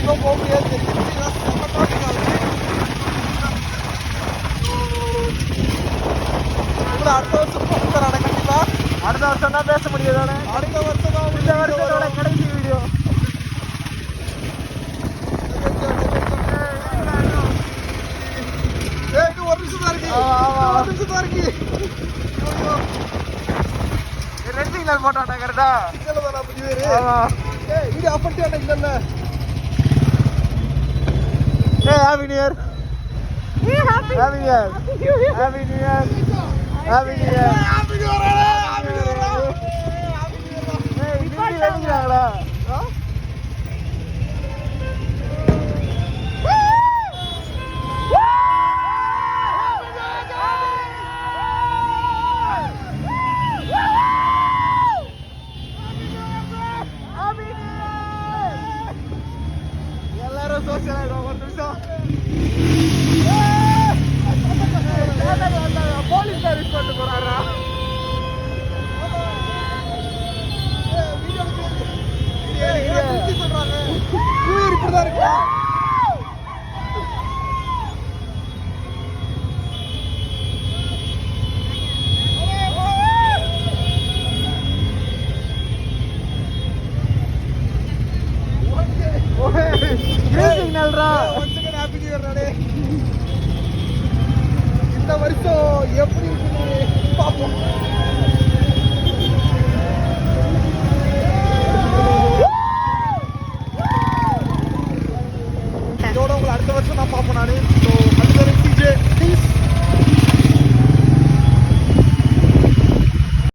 அதிகமாக போக முடியாது. அடுத்த வருஷம் போகிறானே கண்டிப்பா. அடுத்த வருஷம் தான் பேச முடியாது. அடுத்த வருஷம் தான் இந்த வருஷத்தோட கடைசி வீடியோ. ஒரு நிமிஷம் தான் இருக்கு. ஒரு நிமிஷம் தான் இருக்கு. ரெண்டு சிக்னல் போட்டாட்டா கரெக்டா சிக்னல் தானா புடி வேறு. ஏய் வீடியோ ஆஃப் பண்ணிட்டானே இல்ல. ஏய் happy new year. Happy new year. Happy new year. Happy new year. Happy new year. Happy new year. ஏய் இப்படி அடிக்குறாங்களா? எல்லாரும் சோசியல் ஆயிடும். ஒரு நிமிஷம் போலீஸ் சர்வீஸ் கொண்டு போறாரா? சொல்றாங்க இப்படிதான் இருக்கு. இந்த வருஷம் எப்படி இருக்குன்னு பார்ப்போம். இதோட உங்களை அடுத்த வருஷம் நான் பார்ப்போம். நான்